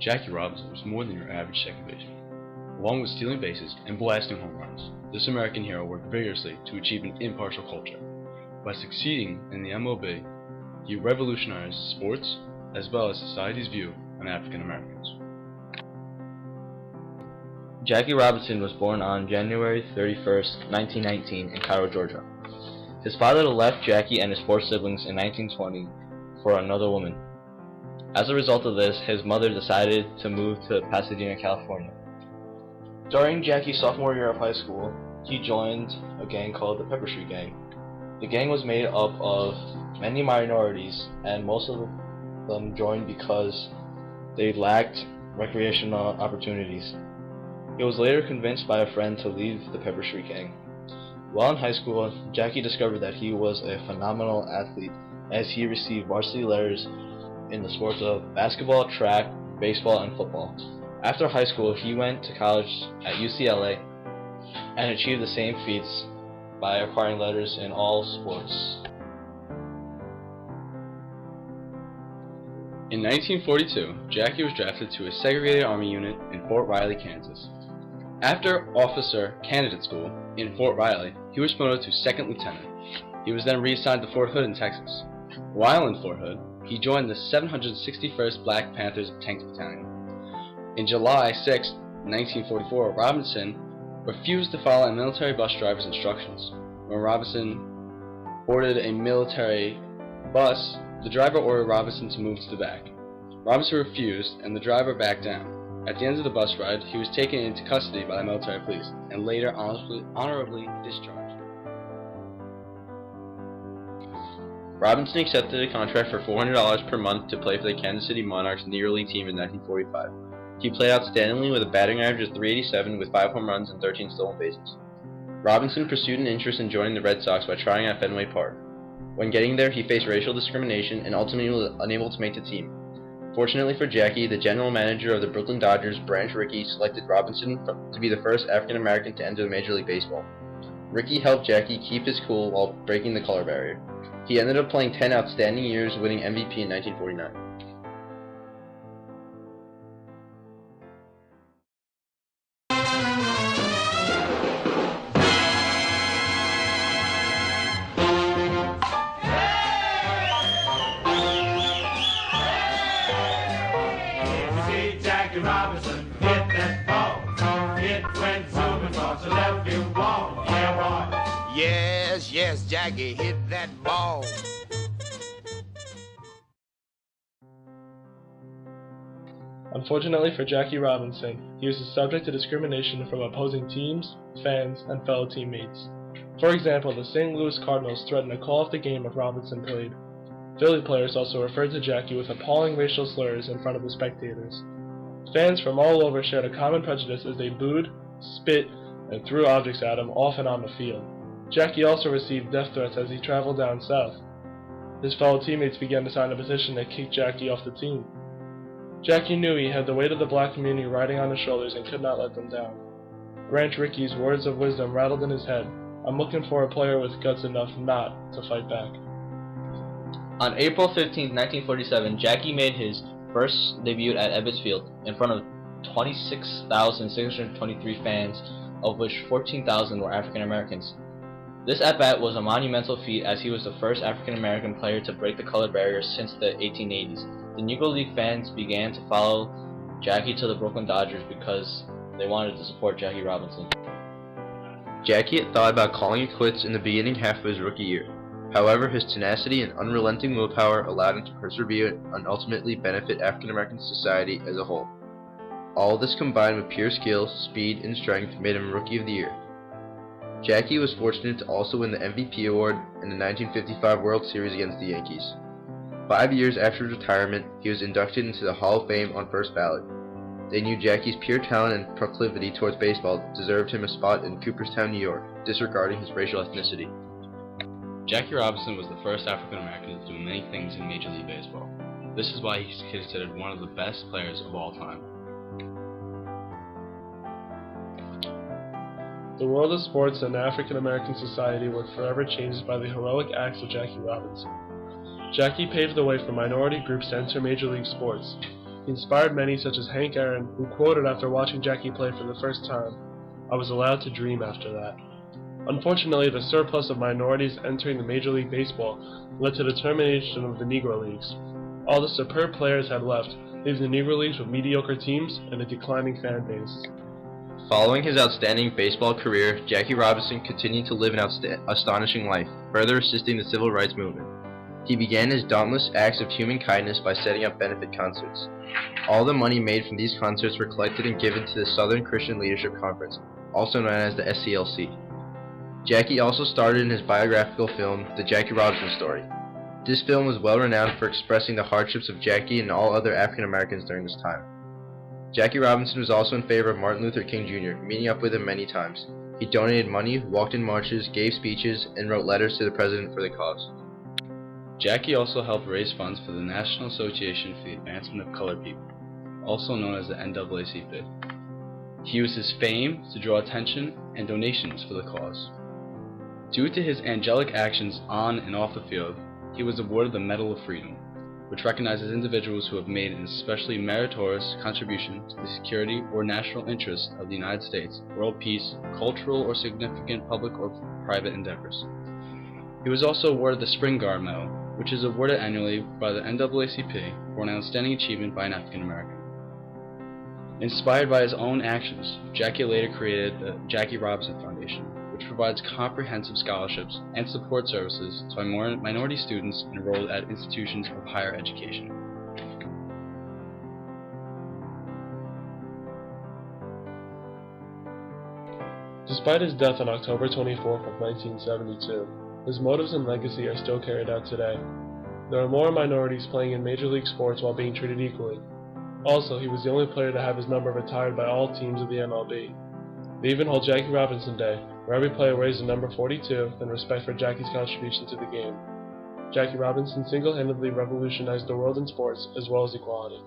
Jackie Robinson was more than your average second baseman. Along with stealing bases and blasting home runs, this American hero worked vigorously to achieve an impartial culture. By succeeding in the MLB, he revolutionized sports as well as society's view on African Americans. Jackie Robinson was born on January 31st, 1919 in Cairo, Georgia. His father left Jackie and his 4 siblings in 1920 for another woman. As a result of this, his mother decided to move to Pasadena, California. During Jackie's sophomore year of high school, he joined a gang called the Pepper Street Gang. The gang was made up of many minorities, and most of them joined because they lacked recreational opportunities. He was later convinced by a friend to leave the Pepper Street Gang. While in high school, Jackie discovered that he was a phenomenal athlete as he received varsity letters in the sports of basketball, track, baseball, and football. After high school, he went to college at UCLA and achieved the same feats by acquiring letters in all sports. In 1942, Jackie was drafted to a segregated Army unit in Fort Riley, Kansas. After Officer Candidate School in Fort Riley, he was promoted to second lieutenant. He was then reassigned to Fort Hood in Texas. While in Fort Hood, he joined the 761st Black Panthers Tank Battalion. In July 6, 1944, Robinson refused to follow a military bus driver's instructions. When Robinson boarded a military bus, the driver ordered Robinson to move to the back. Robinson refused, and the driver backed down. At the end of the bus ride, he was taken into custody by the military police and later honorably discharged. Robinson accepted a contract for $400 per month to play for the Kansas City Monarchs Negro League team in 1945. He played outstandingly with a batting average of .387 with 5 home runs and 13 stolen bases. Robinson pursued an interest in joining the Red Sox by trying at Fenway Park. When getting there, he faced racial discrimination and ultimately was unable to make the team. Fortunately for Jackie, the general manager of the Brooklyn Dodgers, Branch Rickey, selected Robinson to be the first African American to enter Major League Baseball. Rickey helped Jackie keep his cool while breaking the color barrier. He ended up playing 10 outstanding years, winning MVP in 1949. Jackie Robinson hit that ball. It went zooming across the left field wall. Yeah, boy. Yes, Jackie hit that ball. Unfortunately for Jackie Robinson, he was subject to discrimination from opposing teams, fans, and fellow teammates. For example, the St. Louis Cardinals threatened to call off the game if Robinson played. Philly players also referred to Jackie with appalling racial slurs in front of the spectators. Fans from all over shared a common prejudice as they booed, spit, and threw objects at him off and on the field. Jackie also received death threats as he traveled down south. His fellow teammates began to sign a petition to kick Jackie off the team. Jackie knew he had the weight of the black community riding on his shoulders and could not let them down. Branch Rickey's words of wisdom rattled in his head. "I'm looking for a player with guts enough not to fight back." On April 15, 1947, Jackie made his first debut at Ebbets Field in front of 26,623 fans, of which 14,000 were African Americans. This at-bat was a monumental feat as he was the first African American player to break the color barrier since the 1880s. The Negro League fans began to follow Jackie to the Brooklyn Dodgers because they wanted to support Jackie Robinson. Jackie had thought about calling it quits in the beginning half of his rookie year. However, his tenacity and unrelenting willpower allowed him to persevere and ultimately benefit African American society as a whole. All this combined with pure skill, speed, and strength made him Rookie of the Year. Jackie was fortunate to also win the MVP award in the 1955 World Series against the Yankees. 5 years after his retirement, he was inducted into the Hall of Fame on first ballot. They knew Jackie's pure talent and proclivity towards baseball deserved him a spot in Cooperstown, New York, disregarding his racial ethnicity. Jackie Robinson was the first African American to do many things in Major League Baseball. This is why he's considered one of the best players of all time. The world of sports and African American society were forever changed by the heroic acts of Jackie Robinson. Jackie paved the way for minority groups to enter Major League sports. He inspired many such as Hank Aaron, who quoted after watching Jackie play for the first time, "I was allowed to dream after that." Unfortunately, the surplus of minorities entering the Major League Baseball led to the termination of the Negro Leagues. All the superb players had left, leaving the Negro Leagues with mediocre teams and a declining fan base. Following his outstanding baseball career, Jackie Robinson continued to live an astonishing life, further assisting the civil rights movement. He began his dauntless acts of human kindness by setting up benefit concerts. All the money made from these concerts were collected and given to the Southern Christian Leadership Conference, also known as the SCLC. Jackie also starred in his biographical film, The Jackie Robinson Story. This film was well renowned for expressing the hardships of Jackie and all other African Americans during this time. Jackie Robinson was also in favor of Martin Luther King Jr., meeting up with him many times. He donated money, walked in marches, gave speeches, and wrote letters to the president for the cause. Jackie also helped raise funds for the National Association for the Advancement of Colored People, also known as the NAACP. He used his fame to draw attention and donations for the cause. Due to his angelic actions on and off the field, he was awarded the Medal of Freedom, which recognizes individuals who have made an especially meritorious contribution to the security or national interests of the United States, world peace, cultural or significant public or private endeavors. He was also awarded the Spring Guard Medal, which is awarded annually by the NAACP for an outstanding achievement by an African American. Inspired by his own actions, Jackie later created the Jackie Robinson Foundation, which provides comprehensive scholarships and support services to minority students enrolled at institutions of higher education. Despite his death on October 24th of 1972, his motives and legacy are still carried out today. There are more minorities playing in Major League sports while being treated equally. Also, he was the only player to have his number retired by all teams of the MLB. They even hold Jackie Robinson Day, where every player wears the number 42 in respect for Jackie's contribution to the game. Jackie Robinson single-handedly revolutionized the world in sports as well as equality.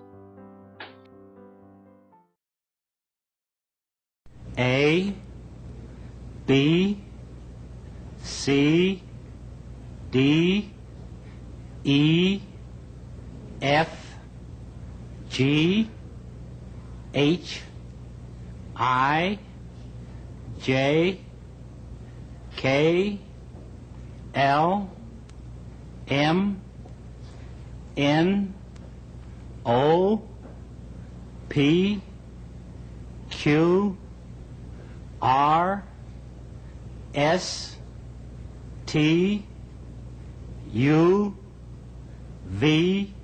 A, B, C, D, E, F, G, H, I, J, K, L, M, N, O, P, Q, R, S, T, U, V,